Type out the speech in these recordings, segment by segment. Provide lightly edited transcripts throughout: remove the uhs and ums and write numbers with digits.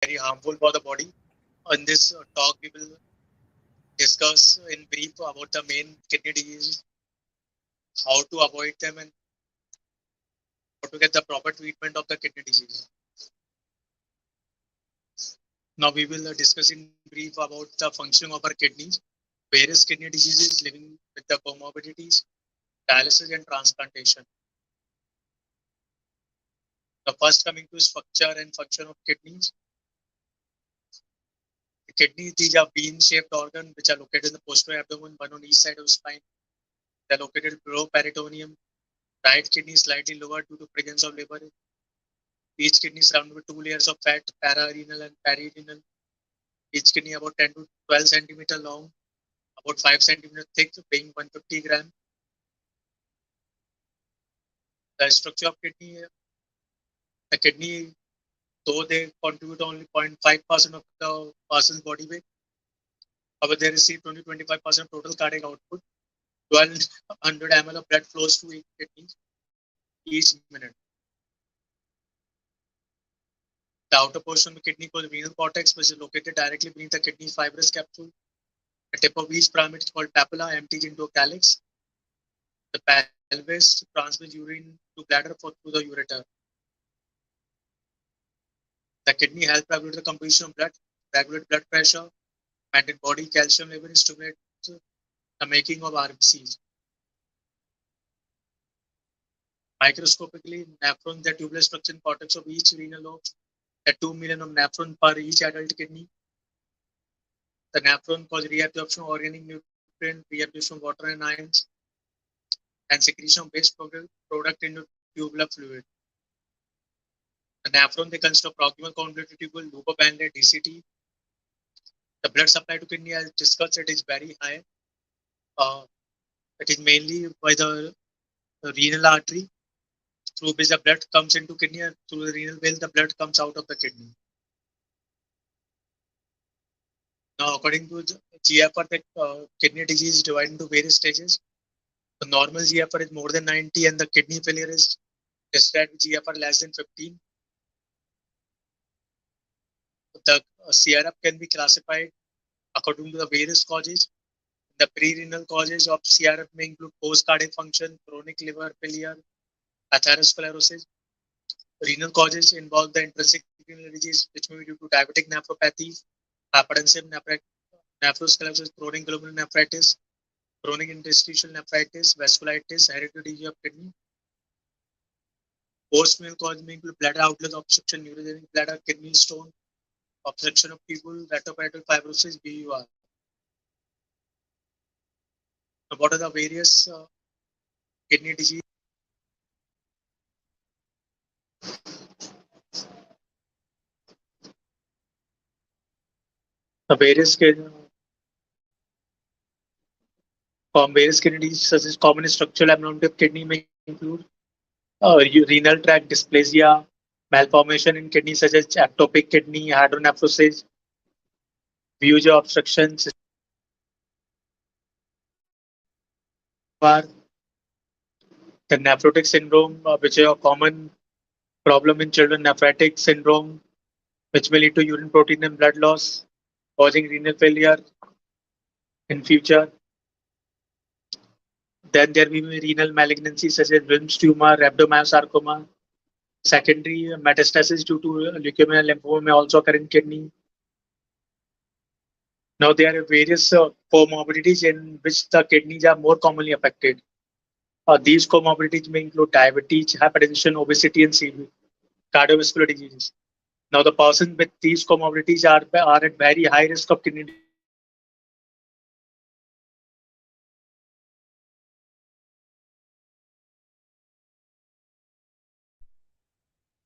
very harmful for the body. On this talk, we will discuss in brief about the main kidney diseases, how to avoid them, and how to get the proper treatment of the kidney disease. Now we will discuss in brief about the functioning of our kidneys, various kidney diseases living with the comorbidities, dialysis and transplantation. The first coming to structure and function of kidneys. The kidneys, these are bean-shaped organs which are located in the posterior abdomen, one on each side of the spine. They are located below peritoneum. Right kidney is slightly lower due to presence of liver. Each kidney is surrounded with two layers of fat, pararenal and perirenal. Each kidney about 10 to 12 centimeter long, about 5 centimeter thick, weighing 150 gram. The structure of kidney, the kidney, though they contribute only 0.5% of the person's body weight, however, they receive 20-25% of total cardiac output. 1200 ml of blood flows to each kidney each minute. The outer portion of the kidney called the renal cortex, which is located directly beneath the kidney's fibrous capsule. The tip of each pyramid is called papilla, empties into a calyx. The pelvis transmits urine to bladder through the ureter. The kidney helps regulate the composition of blood, regulate blood pressure, maintain body calcium level, and stimulate the making of RBCs. Microscopically, nephrons, the tubular structure and cortex of each renal lobe, the 2 million of nephrons per each adult kidney. The nephron cause reabsorption of organic nutrient, reabsorption of water and ions, and secretion of waste product into tubular fluid. The nephron, they consist of proximal convoluted tubule, loop of banded, DCT. The blood supply to kidney, as discussed, it is very high. It is mainly by the renal artery, through which the blood comes into kidney, and through the renal vein, the blood comes out of the kidney. Now, according to GFR, the kidney disease is divided into various stages. The normal GFR is more than 90, and the kidney failure is described with GFR less than 15. The CRF can be classified according to the various causes. The pre-renal causes of CRF may include post-cardiac function, chronic liver failure, atherosclerosis. Renal causes involve the intrinsic renal disease, which may be due to diabetic nephropathy, hypertensive nephrosclerosis, chronic glomerulonephritis, chronic interstitial nephritis, vasculitis, hereditary disease of kidney. Post-renal causes may include bladder outlet obstruction, neurogenic bladder, kidney stone, obstruction of tubule, retroperitoneal fibrosis, BUR. Now, what are the various kidney disease? The various kidney diseases, such as common structural abnormality of kidney, may include renal tract dysplasia, malformation in kidney such as ectopic kidney, hydronephrosis, Viewer obstructions, the nephrotic syndrome, which is a common problem in children, nephrotic syndrome, which may lead to urine protein and blood loss, causing renal failure in future. Then there will be renal malignancies such as Wilms tumor, rhabdomyosarcoma. Secondary metastasis due to leukemia and lymphoma may also occur in kidney. Now there are various comorbidities in which the kidneys are more commonly affected. These comorbidities may include diabetes, hypertension, obesity, and cardiovascular diseases. Now, the person with these comorbidities are at very high risk of kidney disease.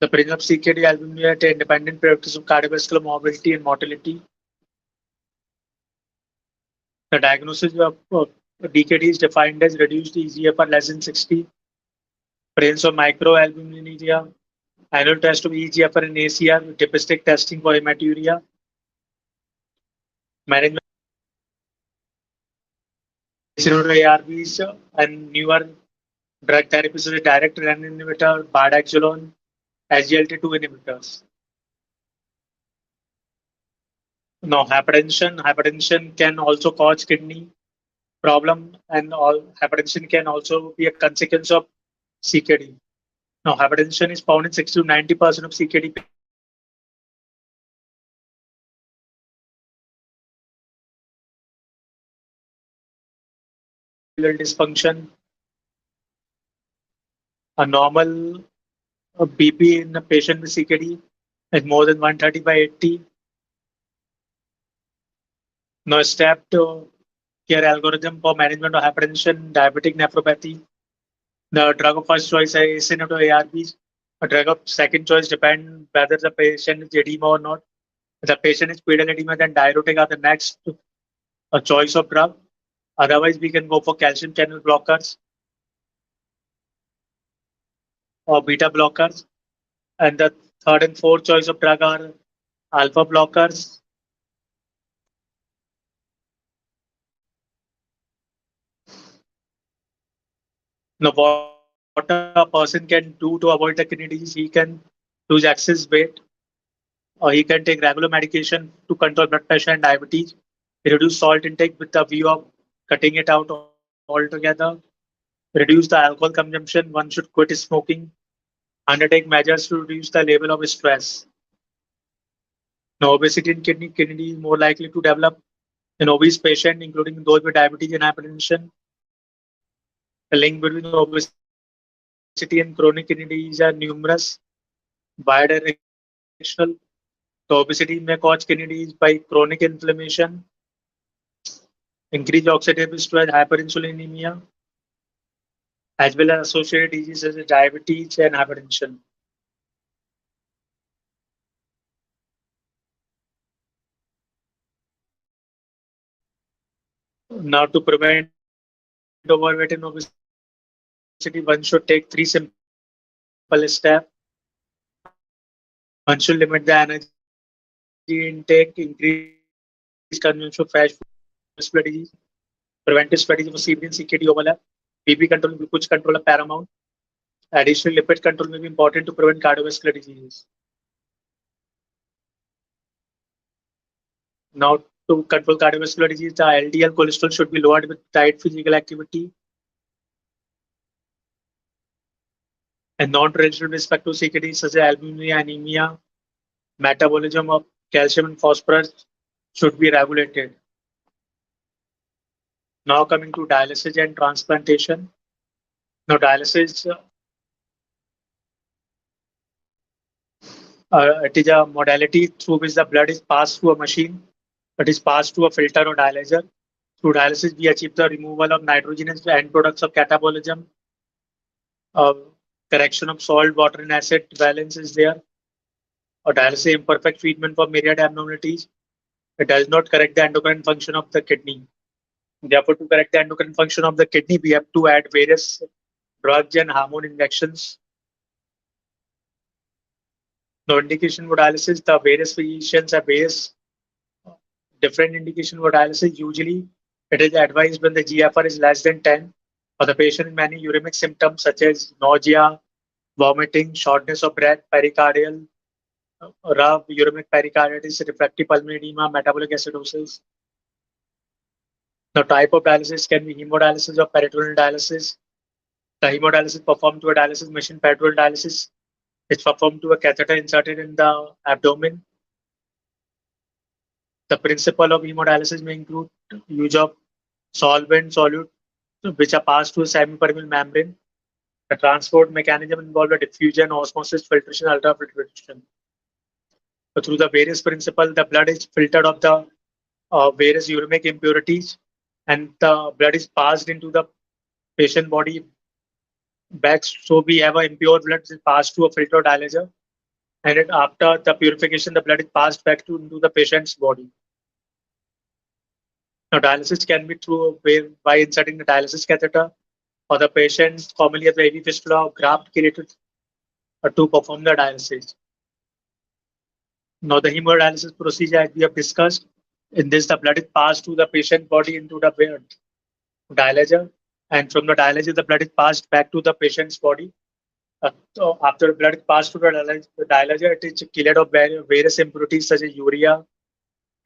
The presence of CKD albumin at independent predictors of cardiovascular morbidity and mortality. The diagnosis of DKD is defined as reduced eGFR less than 60, presence of microalbuminuria, annual test of eGFR and ACR, depistic testing for hematuria, management ARBs, and newer drug therapies such as direct renin inhibitor, bardaxolone, SGLT2 inhibitors. Now, hypertension can also cause kidney problem, and all hypertension can also be a consequence of CKD. Now, hypertension is found in 60 to 90% of CKD patients. Mitochondrial dysfunction, a normal BP in a patient with CKD is more than 130 by 80. Now, stepped care algorithm for management of hypertension, diabetic nephropathy. The drug of first choice is SNF to ARBs. A drug of second choice depends whether the patient is edema or not. If the patient is pedal edema, then diuretic are the next choice of drug. Otherwise, we can go for calcium channel blockers or beta blockers. And the third and fourth choice of drug are alpha blockers. Now, what a person can do to avoid the kidney disease, he can lose excess weight, or he can take regular medication to control blood pressure and diabetes. Reduce salt intake with the view of cutting it out altogether. Reduce the alcohol consumption. One should quit smoking. Undertake measures to reduce the level of stress. Now, obesity in kidney is more likely to develop in obese patients, including those with diabetes and hypertension. The link between obesity and chronic kidney disease are numerous, bidirectional. The obesity may cause kidney disease by chronic inflammation, increased oxidative stress, hyperinsulinemia, as well as associated diseases such as diabetes and hypertension. Now, to prevent overweight and obesity, one should take three simple steps. One should limit the energy intake, increase consumption of fresh food, cardiovascular disease, preventive strategy for CVD and CKD overlap, BP control, glucose control are paramount. Additional lipid control may be important to prevent cardiovascular diseases. Now, to control cardiovascular disease, the LDL cholesterol should be lowered with diet, physical activity, and non-related respect to CKD such as albuminuria, anemia, metabolism of calcium and phosphorus should be regulated. Now coming to dialysis and transplantation. Now dialysis, it is a modality through which the blood is passed through a machine. It is passed through a filter or dialyzer. Through dialysis, we achieve the removal of nitrogenous end products of catabolism. Uh, Correction of salt, water, and acid balance is there. Or dialysis imperfect treatment for myriad abnormalities. It does not correct the endocrine function of the kidney. Therefore, to correct the endocrine function of the kidney, we have to add various drugs and hormone injections. Now, indication for dialysis, the various physicians have various different indication for dialysis. Usually, it is advised when the GFR is less than 10, or the patient with many uremic symptoms such as nausea, vomiting, shortness of breath, pericardial, rough, uremic pericarditis, refractory pulmonary edema, metabolic acidosis. The type of dialysis can be hemodialysis or peritoneal dialysis. The hemodialysis performed to a dialysis machine. Peritoneal dialysis is performed to a catheter inserted in the abdomen. The principle of hemodialysis may include use of solvent, solute, which are passed through a semi-permeable membrane. The transport mechanism involves a diffusion, osmosis, filtration, ultrafiltration. So through the various principles, the blood is filtered of the various uremic impurities, and the blood is passed into the patient body back. So we have an impure blood is passed through a filter dialyzer, and after the purification, the blood is passed back into the patient's body. Now, dialysis can be through by inserting the dialysis catheter, or the patients commonly have AV fistula or graft created to perform the dialysis. Now, the hemodialysis procedure, as we have discussed, in this, the blood is passed through the patient body into the dialyzer, and from the dialyzer, the blood is passed back to the patient's body. So after the blood is passed through the dialyzer, it is cleared of various impurities such as urea,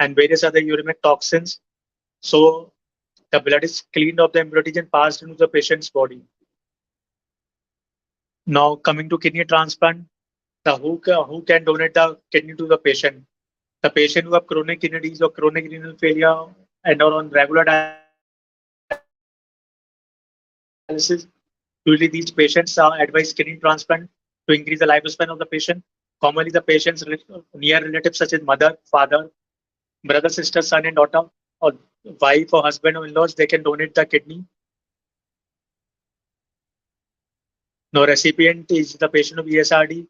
and various other uremic toxins. So the blood is cleaned of the impurities and passed into the patient's body. Now coming to kidney transplant, who can donate the kidney to the patient? The patient who have chronic kidney disease or chronic renal failure and are on regular dialysis. Usually these patients are advised kidney transplant to increase the lifespan of the patient. Commonly the patient's near relatives such as mother, father, brother, sister, son and daughter, or wife or husband or in-laws, they can donate the kidney. No recipient is the patient of ESRD.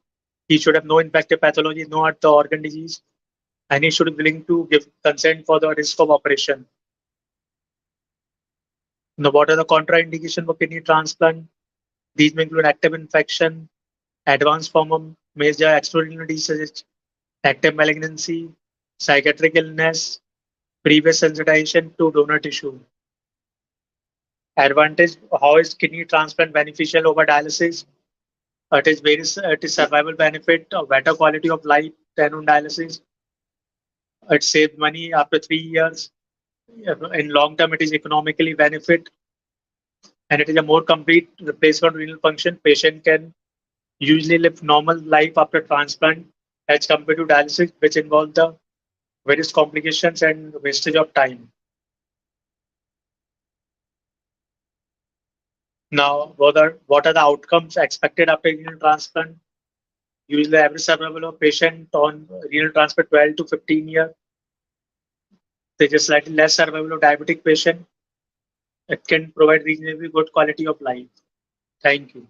He should have no infective pathology, no other organ disease, and he should be willing to give consent for the risk of operation. Now, what are the contraindication for kidney transplant? These may include active infection, advanced form of major extrarenal disease, active malignancy, psychiatric illness, previous sensitization to donor tissue. Advantage: how is kidney transplant beneficial over dialysis? It is survival benefit, a better quality of life than on dialysis. It saves money after 3 years. In long term, it is economically benefit, and it is a more complete replacement of renal function. Patient can usually live normal life after transplant as compared to dialysis, which involve the various complications and wastage of time. Now, what are the outcomes expected after renal transplant? Usually, average survival of patient on renal transplant 12 to 15 years. There's a slightly less survival of diabetic patient. It can provide reasonably good quality of life. Thank you.